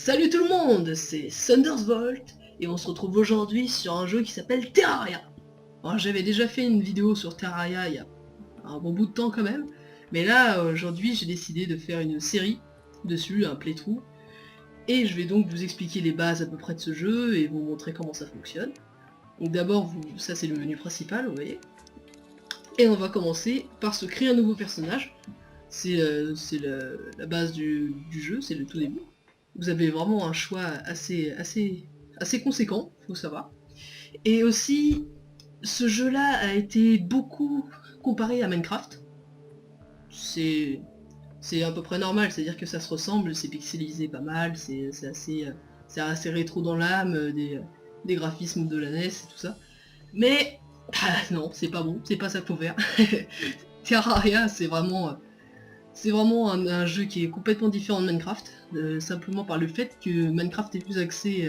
Salut tout le monde, c'est Thundersvolt et on se retrouve aujourd'hui sur un jeu qui s'appelle Terraria. Alors j'avais déjà fait une vidéo sur Terraria il y a un bon bout de temps quand même, mais là aujourd'hui j'ai décidé de faire une série dessus, un playthrough, et je vais donc vous expliquer les bases à peu près de ce jeu et vous montrer comment ça fonctionne. Donc d'abord, ça c'est le menu principal, vous voyez. Et on va commencer par se créer un nouveau personnage. C'est la base du jeu, c'est le tout début. Vous avez vraiment un choix assez conséquent, faut savoir. Et aussi, ce jeu-là a été beaucoup comparé à Minecraft. C'est à peu près normal, c'est-à-dire que ça se ressemble, c'est pixelisé pas mal, c'est assez rétro dans l'âme, des graphismes de la NES et tout ça. Mais non, c'est pas bon, c'est pas ça qu'il faut faire. Terraria, c'est vraiment un jeu qui est complètement différent de Minecraft, simplement par le fait que Minecraft est plus axé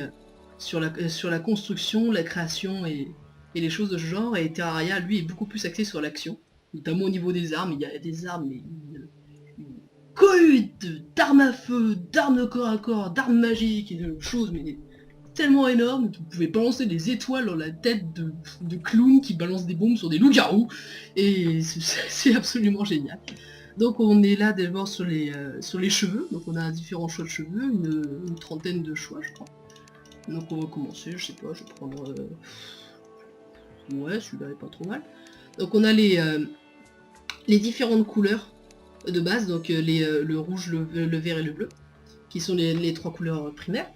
sur la construction, la création et les choses de ce genre, et Terraria, lui, est beaucoup plus axé sur l'action, notamment au niveau des armes. Il y a des armes, mais une cohue d'armes à feu, d'armes de corps à corps, d'armes magiques et de choses, mais tellement énormes que vous pouvez balancer des étoiles dans la tête de clowns qui balancent des bombes sur des loups-garous, et c'est absolument génial. Donc on est là d'abord sur les cheveux, donc on a différents choix de cheveux, une trentaine de choix je crois. Donc on va commencer, je sais pas, je vais prendre... Ouais, celui-là est pas trop mal. Donc on a les différentes couleurs de base, donc le rouge, le vert et le bleu, qui sont les trois couleurs primaires.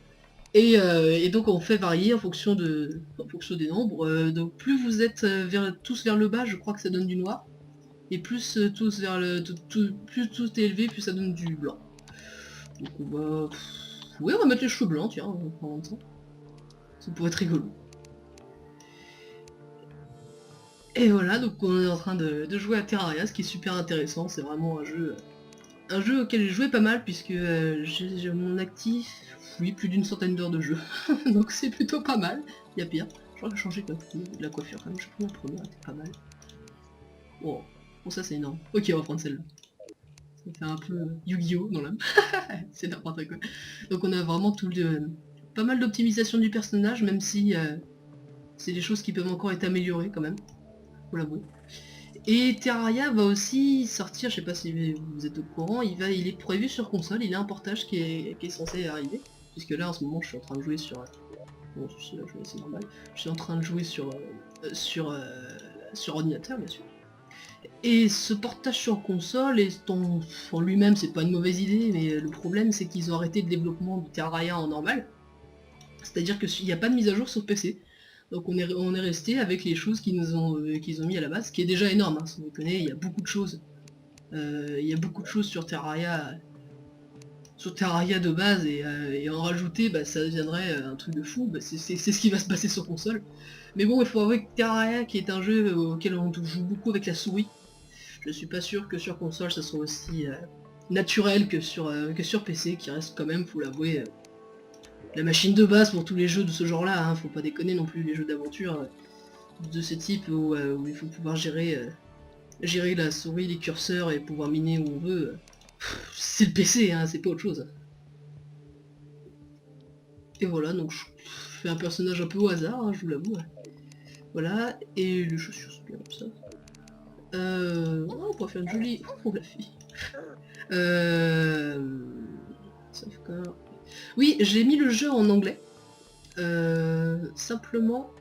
Et donc on fait varier en fonction des nombres. Donc plus vous êtes tous vers le bas, je crois que ça donne du noir. Et plus tous vers plus tout est élevé, plus ça donne du blanc. Donc on va... Oui, on va mettre les cheveux blancs, tiens, en parlant de ça. Ça pourrait être rigolo. Et voilà, donc on est en train de jouer à Terraria, ce qui est super intéressant. C'est vraiment un jeu auquel j'ai joué pas mal, puisque j'ai mon actif, oui, plus d'une centaine d'heures de jeu. Donc c'est plutôt pas mal. Il y a pire. Je crois que j'ai changé la coiffure quand même. Je sais pas, la première était pas mal. Bon, ça c'est énorme. Ok, on va prendre celle-là. Ça fait un peu Yu-Gi-Oh dans l'âme. C'est n'importe quoi. Donc on a vraiment pas mal d'optimisation du personnage, même si c'est des choses qui peuvent encore être améliorées quand même, faut l'avouer. Et Terraria va aussi sortir, je sais pas si vous êtes au courant, il est prévu sur console, il y a un portage qui est censé arriver, puisque là en ce moment je suis en train de jouer sur... Bon, c'est normal. Je suis en train de jouer sur ordinateur bien sûr. Et ce portage sur console, en lui-même c'est pas une mauvaise idée, mais le problème c'est qu'ils ont arrêté le développement du Terraria en normal. C'est-à-dire qu'il n'y a pas de mise à jour sur PC. Donc on est resté avec les choses qu'ils ont mis à la base, ce qui est déjà énorme, hein, sans déconner, il y a beaucoup de choses. Il y a beaucoup de choses sur Terraria de base, et en rajouter, bah, ça deviendrait un truc de fou. Bah, c'est ce qui va se passer sur console. Mais bon, il faut avouer que Terraria, qui est un jeu auquel on joue beaucoup avec la souris, je suis pas sûr que sur console ça soit aussi naturel que sur PC, qui reste quand même, faut l'avouer, la machine de base pour tous les jeux de ce genre-là, hein. Faut pas déconner non plus, les jeux d'aventure de ce type où il faut pouvoir gérer la souris, les curseurs et pouvoir miner où on veut. C'est le PC, hein, c'est pas autre chose. Et voilà, donc je fais un personnage un peu au hasard, hein, je vous l'avoue. Voilà, et les chaussures sont bien comme ça. On pourrait faire une jolie... Oh la fille. Sauvegarde. Oui, j'ai mis le jeu en anglais. Simplement...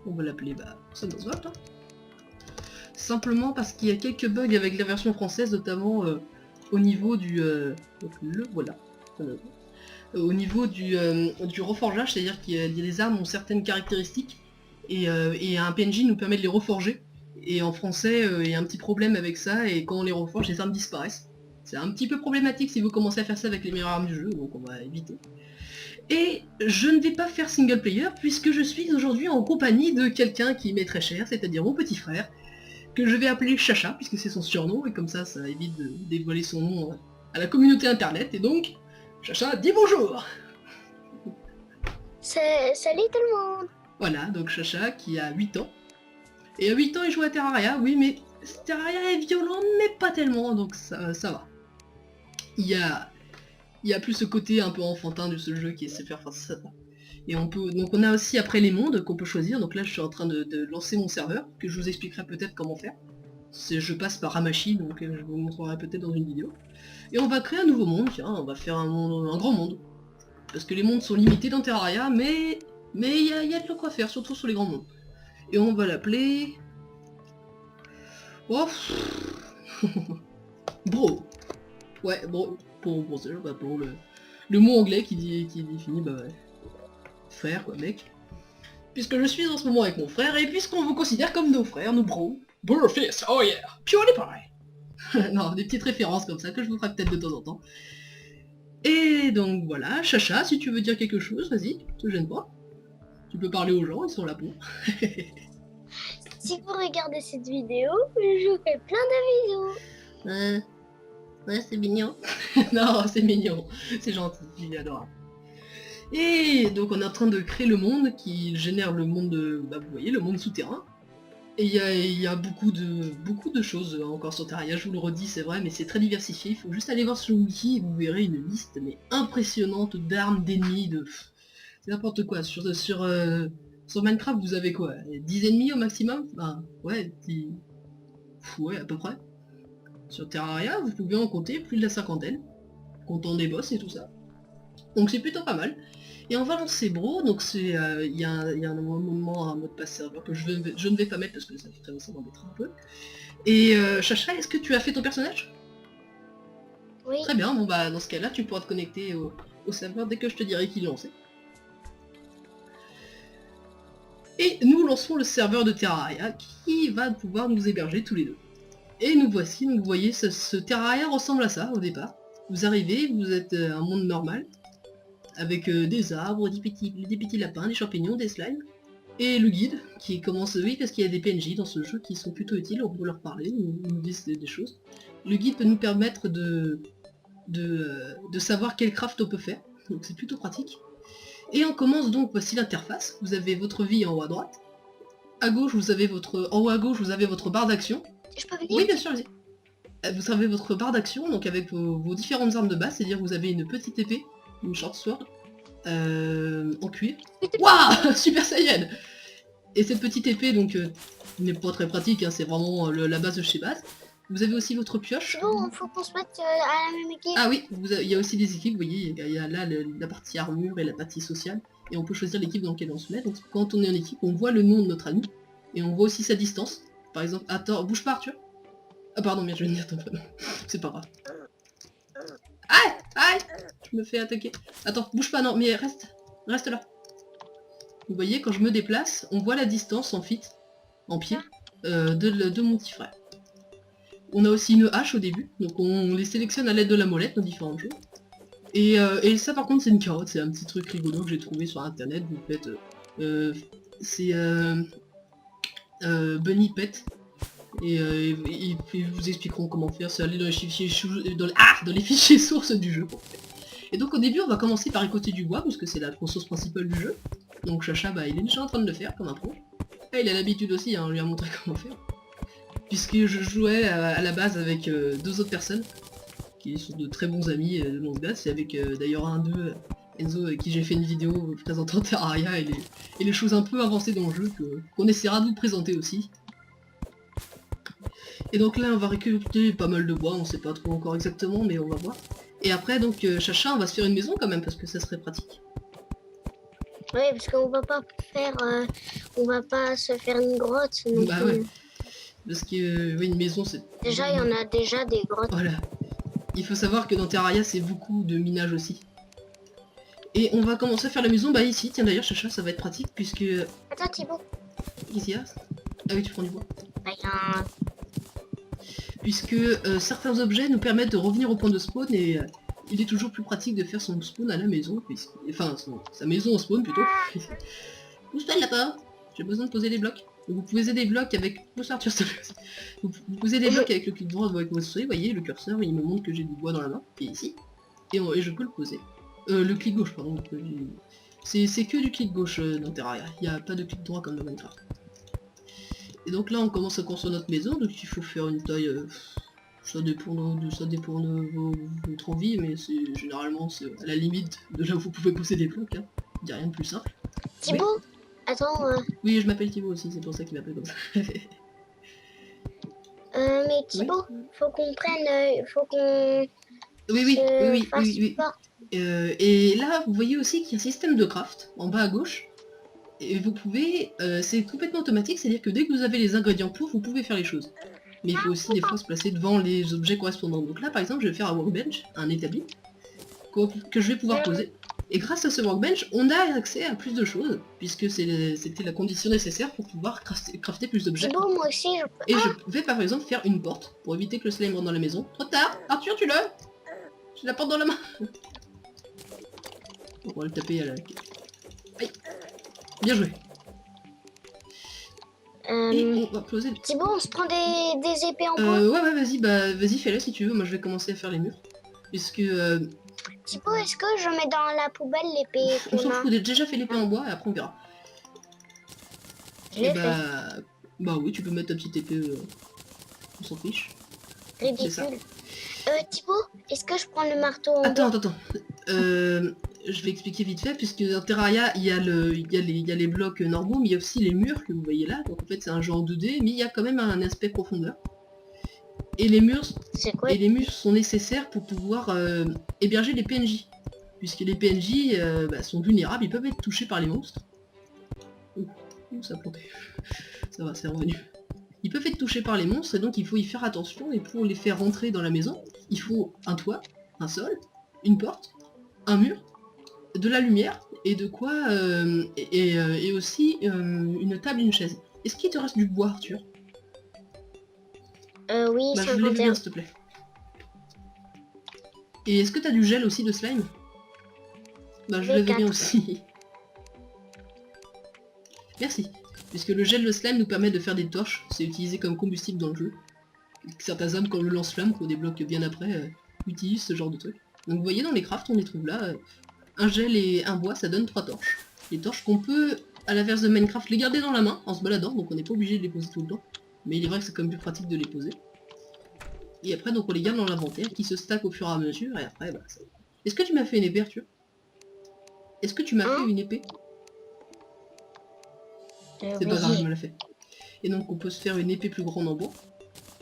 On va l'appeler Thundersvolt, hein. Simplement parce qu'il y a quelques bugs avec la version française, notamment au niveau du... donc le voilà. Au niveau du reforgeage, c'est-à-dire qu'il y a les armes ont certaines caractéristiques, et un PNJ nous permet de les reforger. Et en français, il y a un petit problème avec ça, et quand on les reforge, les armes disparaissent. C'est un petit peu problématique si vous commencez à faire ça avec les meilleures armes du jeu, donc on va éviter. Et je ne vais pas faire single player, puisque je suis aujourd'hui en compagnie de quelqu'un qui m'est très cher, c'est-à-dire mon petit frère, que je vais appeler Chacha, puisque c'est son surnom, et comme ça évite de dévoiler son nom à la communauté internet, et donc, Chacha, dis bonjour. Salut tout le monde. Voilà, donc Chacha qui a 8 ans. Et à 8 ans il joue à Terraria, oui, mais Terraria est violent, mais pas tellement, donc ça va. Il y a Il y a plus ce côté un peu enfantin de ce jeu qui est se faire face à ça. Et donc on a aussi après les mondes qu'on peut choisir. Donc là je suis en train de lancer mon serveur, que je vous expliquerai peut-être comment faire. Je passe par Hamachi, donc je vous montrerai peut-être dans une vidéo. Et on va créer un nouveau monde, tiens, on va faire un grand monde. Parce que les mondes sont limités dans Terraria, mais il y a de quoi faire, surtout sur les grands mondes. Et on va l'appeler... Oh Bro. Ouais, bon, pour ça, bah, pour le mot anglais qui définit, bah ouais, frère quoi, mec. Puisque je suis en ce moment avec mon frère, et puisqu'on vous considère comme nos frères, nos bros. Brofist, oh yeah, PewDiePie. Non, des petites références comme ça que je vous ferai peut-être de temps en temps. Et donc voilà, Chacha, si tu veux dire quelque chose, vas-y, te gêne pas. Tu peux parler aux gens, ils sont là pour. Si vous regardez cette vidéo, je vous fais plein de bisous. Ouais, c'est mignon. Non, c'est mignon. C'est gentil, il est adorable. Et donc on est en train de créer le monde qui génère le monde, bah, vous voyez, le monde souterrain. Et il y a beaucoup de choses encore sur Terraria, je vous le redis, c'est vrai, mais c'est très diversifié. Il faut juste aller voir sur le wiki et vous verrez une liste mais impressionnante d'armes, d'ennemis, c'est n'importe quoi. Sur Minecraft, vous avez quoi, 10 ennemis au maximum? Enfin, ouais, ouais, à peu près. Sur Terraria, vous pouvez en compter plus de la cinquantaine, comptant des boss et tout ça. Donc c'est plutôt pas mal. Et on va lancer Bro, donc c'est il y a un moment, un mot de passe serveur que je ne vais pas mettre parce que ça m'embêtera un peu. Et Chacha, est-ce que tu as fait ton personnage? Oui. Très bien, bon bah dans ce cas-là, tu pourras te connecter au serveur dès que je te dirai qu'il est lancé. Et nous lançons le serveur de Terraria qui va pouvoir nous héberger tous les deux. Et nous voici, donc vous voyez, ce Terraria ressemble à ça au départ. Vous arrivez, vous êtes un monde normal, avec des arbres, des petits lapins, des champignons, des slimes, et le guide qui commence, oui, parce qu'il y a des PNJ dans ce jeu qui sont plutôt utiles, on peut leur parler, ils nous disent des choses. Le guide peut nous permettre de savoir quel craft on peut faire, donc c'est plutôt pratique. Et on commence donc, voici l'interface, vous avez votre vie en haut à droite, à gauche vous avez en haut à gauche vous avez votre barre d'action. Je peux venir? Oui bien sûr, vas-y. Vous avez votre barre d'action, donc avec vos différentes armes de base, c'est-à-dire vous avez une petite épée, une short sword, en cuir. Waouh, Super Saiyan. Et cette petite épée, donc, n'est pas très pratique, hein, c'est vraiment la base de chez base. Vous avez aussi votre pioche. Bon, faut qu'on se mette à la même équipe. Ah oui, il y a aussi des équipes, vous voyez, il y a là la partie armure et la partie sociale, et on peut choisir l'équipe dans laquelle on se met. Donc quand on est en équipe, on voit le nom de notre ami, et on voit aussi sa distance. Par exemple, attends, bouge pas Arthur. Ah pardon, merde, je viens de dire ton prénom. C'est pas grave. Aïe, aïe, je me fais attaquer. Attends, bouge pas, non, mais reste là. Vous voyez, quand je me déplace, on voit la distance en pied, de mon petit frère. On a aussi une hache au début, donc on les sélectionne à l'aide de la molette, nos différentes choses. Et ça par contre c'est une carotte, c'est un petit truc rigolo que j'ai trouvé sur internet, vous faites... c'est Bunny Pet, et ils vous expliqueront comment faire, c'est aller dans les fichiers sources du jeu pour faire. Et donc au début on va commencer par récolter du bois, parce que c'est la ressource principale du jeu. Donc Chacha, bah, il est déjà en train de le faire comme un pro. Et il a l'habitude aussi, hein, on lui a montré comment faire. Puisque je jouais à la base avec deux autres personnes, qui sont de très bons amis de longue date. C'est avec d'ailleurs un d'eux, Enzo, avec qui j'ai fait une vidéo présentant Terraria et les choses un peu avancées dans le jeu qu'on essaiera de vous présenter aussi. Et donc là on va récolter pas mal de bois, on sait pas trop encore exactement mais on va voir. Et après donc Chacha, on va se faire une maison quand même parce que ça serait pratique. Oui, parce qu'on va pas faire, on va pas se faire une grotte. Donc, bah ouais. Parce que oui, une maison c'est... Déjà il y en a déjà des grottes. Voilà. Il faut savoir que dans Terraria c'est beaucoup de minage aussi. Et on va commencer à faire la maison bah ici, tiens d'ailleurs Chacha ça va être pratique puisque... Attends Thibaut. Qu'est-ce qu'il y a? Ah oui tu prends du bois. Bah, y a un... Puisque certains objets nous permettent de revenir au point de spawn et il est toujours plus pratique de faire son spawn à la maison, enfin sa maison en spawn plutôt. Pousse-toi là-bas, j'ai besoin de poser des blocs. Donc, vous posez des blocs avec... Vous posez des blocs avec le clic droit avec votre souris, vous voyez le curseur il me montre que j'ai du bois dans la main, qui est ici, et je peux le poser. Le clic gauche pardon, c'est que du clic gauche dans Terraria, il n'y a pas de clic droit comme dans Minecraft. Et donc là on commence à construire notre maison, donc il faut faire une taille Ça dépend de votre envie, mais c'est généralement à la limite de là où vous pouvez pousser des blocs. Hein. Il n'y a rien de plus simple. Thibaut, attends. Oui, je m'appelle Thibaut aussi, c'est pour ça qu'il m'appelle comme ça. Mais Thibaut, faut qu'on prenne, faut qu'on Oui. Et là, vous voyez aussi qu'il y a un système de craft en bas à gauche. Et vous pouvez, c'est complètement automatique, c'est-à-dire que dès que vous avez les ingrédients pour, vous pouvez faire les choses. Mais il faut aussi des fois se placer devant les objets correspondants. Donc là, par exemple, je vais faire un workbench, un établi, que je vais pouvoir poser. Et grâce à ce workbench, on a accès à plus de choses, puisque c'était la condition nécessaire pour pouvoir crafter plus d'objets. Thibaut, moi aussi, Et je vais par exemple faire une porte, pour éviter que le slime rentre dans la maison. Trop tard, Arthur, tu l'as? J'ai la porte dans la main. On va le taper à la... Aïe. Bien joué. Et on va poser... Thibaut, on se prend des épées en bois. Ouais, vas-y, fais-le si tu veux. Moi, je vais commencer à faire les murs. Puisque... Thibaut, est-ce que je mets dans la poubelle l'épée on qu'on s'en a? fout, j'ai déjà fait l'épée en bois et après on verra. Je l'ai fait. Bah oui, tu peux mettre ta petite épée, on s'en fiche. Ridicule. Thibaut, est-ce que je prends le marteau en bois? Attends. Je vais expliquer vite fait, puisque dans Terraria, il y a les blocs normaux, mais il y a aussi les murs que vous voyez là. Donc en fait, c'est un jeu en 2D, mais il y a quand même un aspect profondeur. Et les murs sont nécessaires pour pouvoir héberger les PNJ. Puisque les PNJ sont vulnérables, ils peuvent être touchés par les monstres. Ouh, ça a planté. Ça va, c'est revenu. Ils peuvent être touchés par les monstres, et donc il faut y faire attention, et pour les faire rentrer dans la maison, il faut un toit, un sol, une porte, un mur, de la lumière, et de quoi... et aussi une table et une chaise. Est-ce qu'il te reste du bois, Arthur? Oui, je voulais 51. bien, s'il te plaît. Et est-ce que t'as du gel aussi de slime? Je l'avais bien aussi. Merci. Puisque le gel de slime nous permet de faire des torches, c'est utilisé comme combustible dans le jeu. Certains hommes, comme le lance-flamme, qu'on débloque bien après, utilisent ce genre de truc. Donc vous voyez dans les crafts, on les trouve là. Un gel et un bois, ça donne 3 torches. Les torches qu'on peut, à l'inverse de Minecraft, les garder dans la main en se baladant, donc on n'est pas obligé de les poser tout le temps. Mais il est vrai que c'est quand même plus pratique de les poser. Et après, donc on les garde dans l'inventaire, qui se stack au fur et à mesure, et après, ça... Est-ce que tu m'as fait une épée, Arthur? Est-ce que tu m'as fait une épée? C'est pas grave, je me l'ai fait. Et donc on peut se faire une épée plus grande en bois.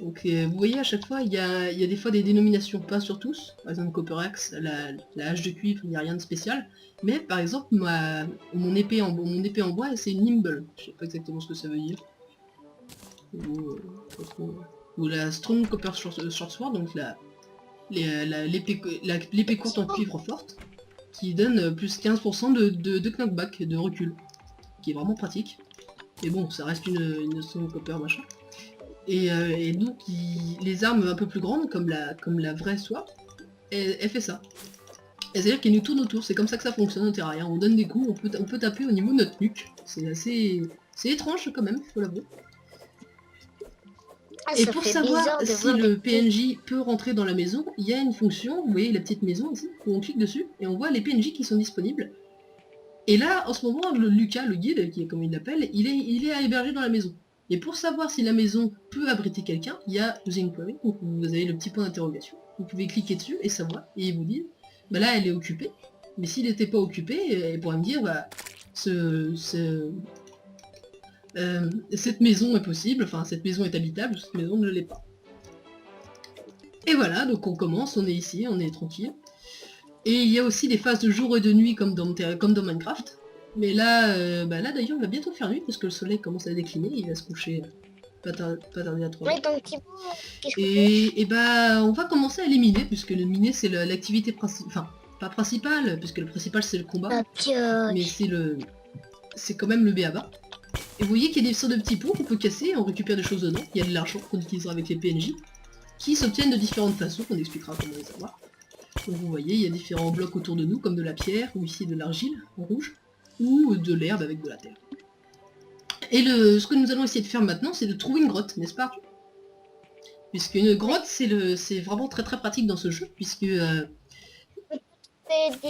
Donc vous voyez à chaque fois il y a des fois des dénominations, pas sur tous. Par exemple Copper Axe, la hache de cuivre, il n'y a rien de spécial. Mais par exemple mon épée en bois c'est une nimble. Je sais pas exactement ce que ça veut dire. Ou la Strong Copper Short Sword, donc l'épée courte en cuivre forte, qui donne plus 15% de knockback, de recul. Qui est vraiment pratique. Mais bon, ça reste une Strong Copper machin. Et donc les armes un peu plus grandes, comme la vraie sword, elle fait ça. C'est-à-dire qu'elle nous tourne autour, c'est comme ça que ça fonctionne au Terraria. On donne des coups, on peut taper au niveau de notre nuque. C'est assez... C'est étrange quand même, faut l'avouer. Et pour savoir si le PNJ peut rentrer dans la maison, il y a une fonction, vous voyez la petite maison ici, où on clique dessus, et on voit les PNJ qui sont disponibles. Et là, en ce moment, Lucas, le guide, qui est comme il l'appelle, il est à héberger dans la maison. Et pour savoir si la maison peut abriter quelqu'un, il y a The Inquiry, donc vous avez le petit point d'interrogation. Vous pouvez cliquer dessus et savoir, et il vous dit, là elle est occupée, mais s'il n'était pas occupé, il pourrait me dire, cette maison est possible, enfin cette maison est habitable, cette maison ne l'est pas. Et voilà, donc on commence, on est ici, on est tranquille. Et il y a aussi des phases de jour et de nuit comme dans Minecraft. Mais là, là d'ailleurs, il va bientôt faire nuit parce que le soleil commence à décliner, il va se coucher pas tarder à 3 heures. Et on va commencer à éliminer, puisque le miner c'est l'activité principale, enfin pas principale, puisque le principal c'est le combat, mais c'est quand même le B.A.-ba. Et vous voyez qu'il y a des sortes de petits pots qu'on peut casser, on récupère des choses dedans, il y a de l'argent qu'on utilisera avec les PNJ, qui s'obtiennent de différentes façons, qu'on expliquera comment les avoir. Donc vous voyez, il y a différents blocs autour de nous, comme de la pierre, ou ici de l'argile, en rouge, ou de l'herbe avec de la terre. Et ce que nous allons essayer de faire maintenant, c'est de trouver une grotte, n'est-ce pas? Puisque une grotte, c'est vraiment très très pratique dans ce jeu, puisque... du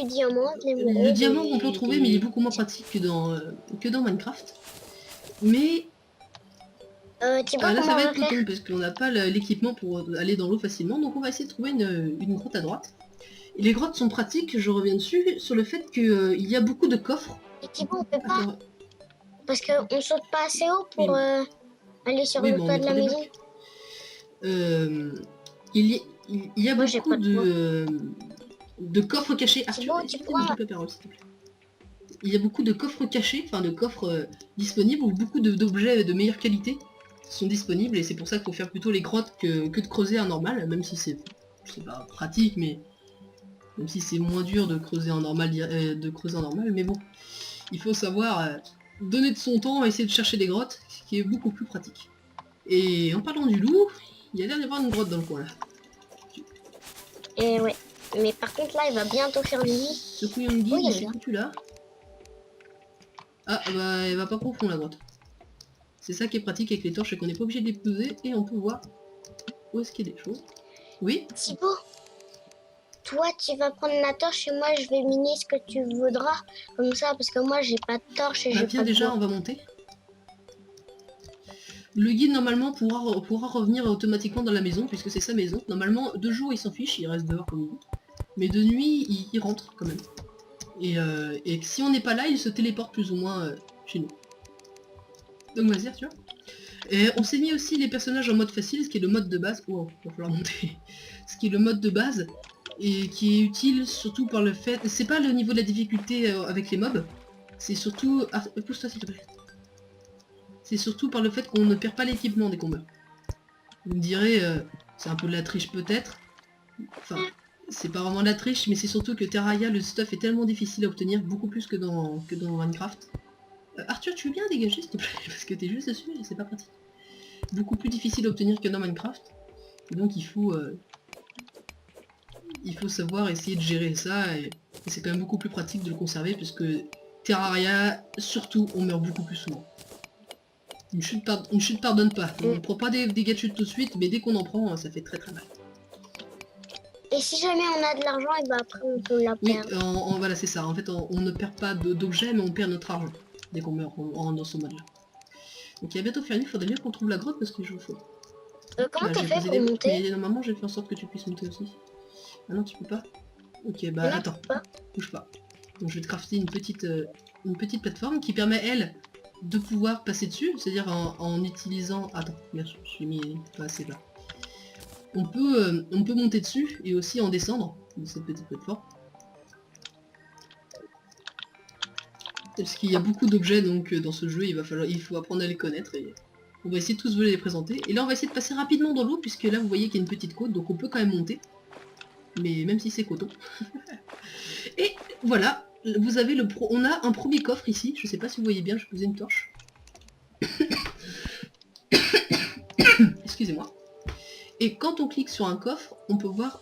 diamant, le diamant on peut le trouver, mais il est beaucoup moins pratique que dans Minecraft. Mais... Thibaut, Là, ça comment va on être va faire? coton parce qu'on n'a pas l'équipement pour aller dans l'eau facilement. Donc, on va essayer de trouver une grotte à droite. Et les grottes sont pratiques, je reviens dessus, sur le fait qu'il y a beaucoup de coffres. Et Thibaut, on peut Ah, pas, parce qu'on saute pas assez haut pour oui, aller sur oui, le bon, on toit de mettra la des maison. blocs. Il y a Moi, j'ai beaucoup pas de bois. de coffres cachés. Thibaut, Arthur, tu évite de manger pourras... ta parole, s'il te plaît. Il y a beaucoup de coffres cachés, enfin de coffres disponibles, où beaucoup d'objets de meilleure qualité sont disponibles, et c'est pour ça qu'il faut faire plutôt les grottes que de creuser un normal, même si c'est pas pratique, mais même si c'est moins dur de creuser un normal, mais bon, il faut savoir donner de son temps à essayer de chercher des grottes, ce qui est beaucoup plus pratique. Et en parlant du loup, il y a l'air d'y avoir une grotte dans le coin là. Et ouais. Mais par contre, là, il va bientôt faire nuit. Ce couillon de guide, Oui, il elle est s'est là. foutu là. Ah bah elle va pas profond la grotte. C'est ça qui est pratique avec les torches, c'est qu'on n'est pas obligé de les peser et on peut voir où est-ce qu'il y a des choses. Oui. Thibaut, toi, tu vas prendre la torche et moi, je vais miner ce que tu voudras. Comme ça, parce que moi, j'ai pas de torche et Bah j'ai viens pas de déjà, bois. on va monter. Le guide normalement pourra revenir automatiquement dans la maison puisque c'est sa maison. Normalement, de jour il s'en fiche, il reste dehors comme il dit. Mais de nuit il rentre quand même. Et si on n'est pas là, il se téléporte plus ou moins chez nous. Donc vas-y Arthur. Et on s'est mis aussi les personnages en mode facile, ce qui est le mode de base. Oh, il va falloir monter. Ce qui est le mode de base et qui est utile surtout par le fait. C'est pas le niveau de la difficulté avec les mobs. C'est surtout. Ah, pousse-toi s'il te plaît. C'est surtout par le fait qu'on ne perd pas l'équipement des combats. Vous me direz, c'est un peu de la triche peut-être. Enfin, c'est pas vraiment de la triche, mais c'est surtout que Terraria, le stuff est tellement difficile à obtenir, beaucoup plus que dans Minecraft. Arthur, tu veux bien dégager s'il te plaît? Parce que t'es juste dessus et c'est pas pratique. Beaucoup plus difficile à obtenir que dans Minecraft. Et donc il faut savoir essayer de gérer ça, et c'est quand même beaucoup plus pratique de le conserver, puisque Terraria, surtout, on meurt beaucoup plus souvent. Une chute pardonne pas. On prend pas des dégâts de chute tout de suite, mais dès qu'on en prend, ça fait très très mal. Et si jamais on a de l'argent, et ben après, on peut la Oui, perdre. voilà, c'est ça. En fait, on ne perd pas d'objets, mais on perd notre argent dès qu'on meurt dans ce mode-là. Donc il va bientôt faire nuit, il faudrait bien qu'on trouve la grotte parce que je faut. Comment t'as J'ai fait posé pour des blocs, monter? mais normalement j'ai fait en sorte que tu puisses monter aussi. Ah non, tu peux pas. Ok, bah Non, attends, pas. bouge pas. Donc je vais te crafter une petite plateforme qui permet, elle, de pouvoir passer dessus, c'est-à-dire en utilisant... Attends, merde, je suis mis pas assez bas. On peut monter dessus et aussi en descendre de cette petite plateforme. Parce qu'il y a beaucoup d'objets donc dans ce jeu, il faut apprendre à les connaître et on va essayer de tous vous les présenter. Et là on va essayer de passer rapidement dans l'eau puisque là vous voyez qu'il y a une petite côte donc on peut quand même monter. Mais même si c'est coton. Et voilà, vous avez on a un premier coffre ici, je sais pas si vous voyez bien, je vais poser une torche. Excusez-moi. Et quand on clique sur un coffre, on peut voir...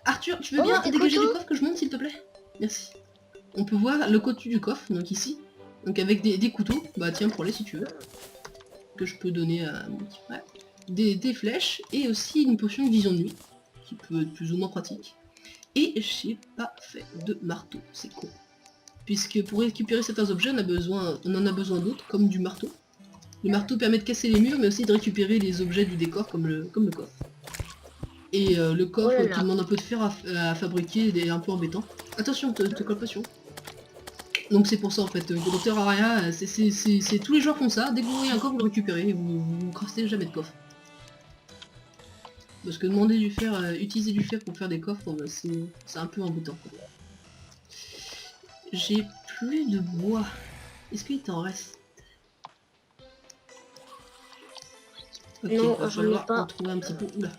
Arthur, tu veux bien dégager du coffre que je monte s'il te plaît? Merci. On peut voir le contenu du coffre, donc ici. Donc avec des couteaux, bah tiens, prends-les si tu veux. Que je peux donner à... Ouais. Des flèches, et aussi une potion de vision de nuit, qui peut être plus ou moins pratique. Et j'ai pas fait de marteau, c'est con. Puisque pour récupérer certains objets, on en a besoin d'autres, comme du marteau. Le marteau permet de casser les murs, mais aussi de récupérer les objets du décor, comme le coffre. Et le coffre qui demande un peu de fer à fabriquer, il est un peu embêtant. Attention, te colle pas sur. Donc c'est pour ça en fait, dans Terraria, c'est tous les joueurs font ça, dès que vous voyez un coffre, vous le récupérez, et vous craftez jamais de coffre. Parce que demander du fer, utiliser du fer pour faire des coffres, bah, c'est un peu embêtant. J'ai plus de bois. Est-ce qu'il t'en reste? Ok, Non, va j'en ai falloir pas. en trouver un petit peu. Oula.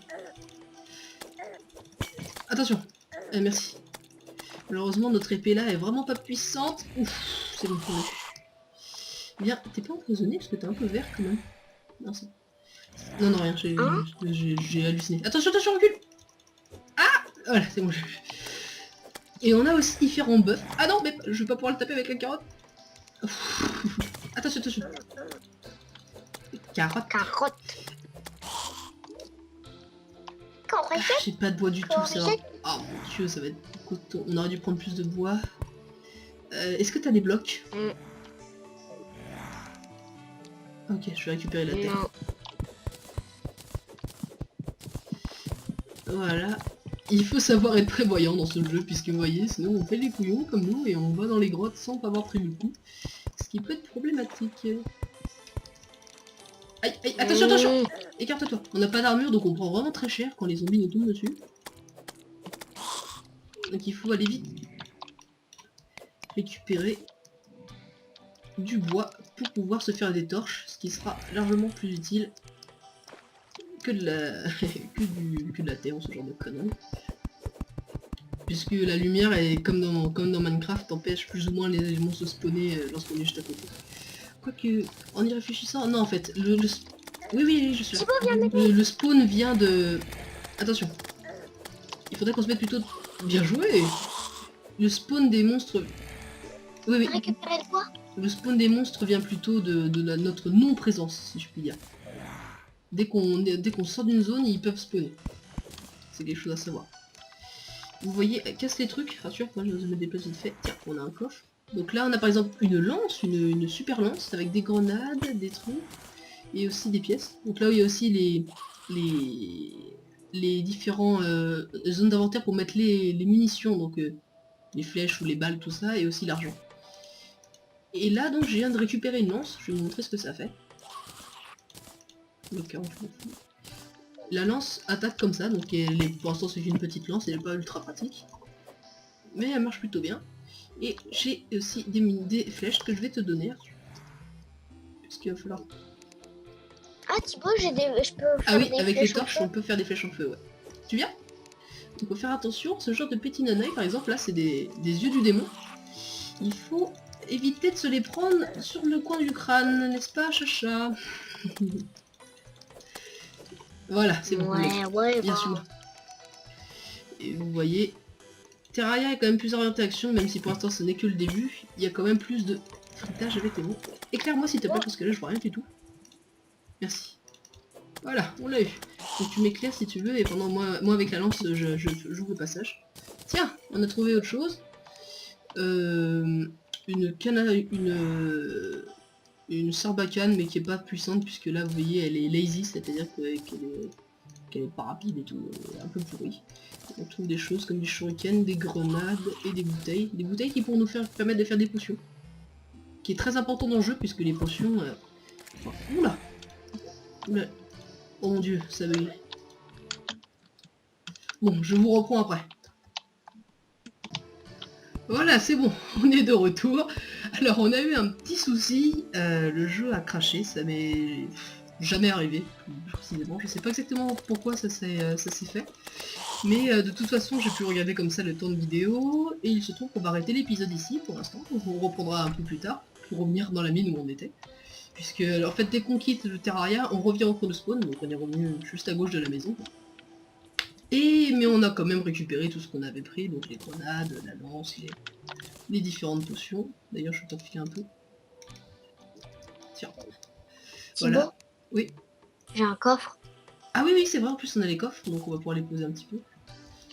Attention. Merci. Malheureusement, notre épée là est vraiment pas puissante. Ouf, c'est bon, on est. Bien, t'es pas empoisonné parce que t'es un peu vert quand même. Non, non, rien, j'ai halluciné. Attention, attention, recule. Ah, voilà, c'est bon. Et on a aussi différents buffs. Ah non, mais je vais pas pouvoir le taper avec la carotte. Attention, attention. Carotte. Carotte. J'ai pas de bois du tout, ça va. Oh mon dieu, ça va être coton. On aurait dû prendre plus de bois. Est-ce que t'as des blocs? Ok, je vais récupérer la terre. Voilà. Il faut savoir être prévoyant dans ce jeu, puisque vous voyez, sinon on fait les couillons comme nous et on va dans les grottes sans avoir prévu le coup. Ce qui peut être problématique. Aïe, aïe, attention, attention! Écarte-toi. On n'a pas d'armure, donc on prend vraiment très cher quand les zombies nous tombent dessus. Donc il faut aller vite récupérer du bois pour pouvoir se faire des torches, ce qui sera largement plus utile que de la, que de la terre ou ce genre de conneries. Puisque la lumière est comme dans Minecraft, empêche plus ou moins les monstres de spawner lorsqu'on est juste à côté. Quoique, en y réfléchissant, non en fait, oui, je suis là. Le spawn vient de... Attention. Il faudrait qu'on se mette plutôt... Bien joué. Le spawn des monstres... Oui. Récupérer quoi? Le spawn des monstres vient plutôt de notre non-présence, si je puis dire. Dès qu'on sort d'une zone, ils peuvent spawner. C'est quelque chose à savoir. Vous voyez, casse les trucs, rassure, moi je me déplace vite fait. Tiens, on a un coffre. Donc là on a par exemple une lance, une super lance avec des grenades, des trucs, et aussi des pièces. Donc là où il y a aussi les différents zones d'inventaire pour mettre les munitions, donc les flèches ou les balles, tout ça, et aussi l'argent. Et là donc je viens de récupérer une lance, je vais vous montrer ce que ça fait. Donc, la lance attaque comme ça, donc pour l'instant c'est une petite lance, elle n'est pas ultra pratique. Mais elle marche plutôt bien. Et j'ai aussi des flèches que je vais te donner. Parce qu'il va falloir... Ah Thibaut, je peux faire Ah oui, des avec les flèches en torches feu. on peut faire des flèches en feu, ouais. Tu viens? Il faut faire attention, ce genre de petits nanaïs par exemple, là c'est des yeux du démon. Il faut éviter de se les prendre sur le coin du crâne, n'est-ce pas Chacha? Voilà, c'est bon. Ouais, Bien bon. sûr. Et vous voyez, Terraria est quand même plus orienté action, même si pour l'instant ce n'est que le début. Il y a quand même plus de fritage avec les mots. Éclaire-moi s'il te plaît, parce que là je vois rien du tout. Merci. Voilà, on l'a eu. Donc tu m'éclaires si tu veux, et pendant moi avec la lance, j'ouvre le passage. Tiens, on a trouvé autre chose. Une sarbacane, mais qui est pas puissante, puisque là vous voyez elle est lazy, c'est-à-dire qu'elle est pas rapide et tout, un peu pourrie. On trouve des choses comme des shurikens, des grenades et des bouteilles. Des bouteilles qui pourront nous permettre de faire des potions. Qui est très important dans le jeu, puisque les potions... Oh, oula. Oh mon dieu, ça veut... Bon, je vous reprends après. Voilà, c'est bon, on est de retour. Alors, on a eu un petit souci, le jeu a craché, ça m'est jamais arrivé, plus précisément. Je sais pas exactement pourquoi ça s'est fait, mais de toute façon, j'ai pu regarder comme ça le temps de vidéo, et il se trouve qu'on va arrêter l'épisode ici pour l'instant, donc on reprendra un peu plus tard, pour revenir dans la mine où on était. Puisque, en fait, dès qu'on quitte le Terraria, on revient au chronospawn, donc on est revenu juste à gauche de la maison. Mais on a quand même récupéré tout ce qu'on avait pris, donc les grenades, la lance, les différentes potions. D'ailleurs, je vais t'en filer un peu. Tiens. Thibaut, Voilà. Oui. j'ai un coffre. Ah oui, c'est vrai, en plus on a les coffres, donc on va pouvoir les poser un petit peu.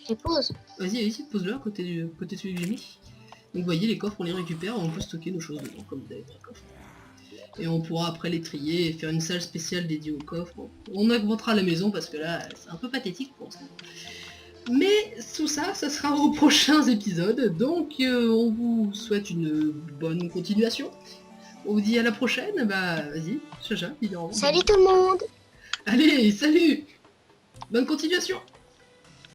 Je les pose. Vas-y, pose-le à côté de celui que j'ai mis. Donc vous voyez, les coffres, on les récupère, on peut stocker nos choses dedans, comme vous avez un coffre. Et on pourra après les trier et faire une salle spéciale dédiée aux coffres. On augmentera la maison parce que là, c'est un peu pathétique pour ça. Mais tout ça, ça sera aux prochains épisodes. Donc on vous souhaite une bonne continuation. On vous dit à la prochaine. Bah vas-y, Chacha, dis au revoir. Salut tout le monde! Allez, salut! Bonne continuation!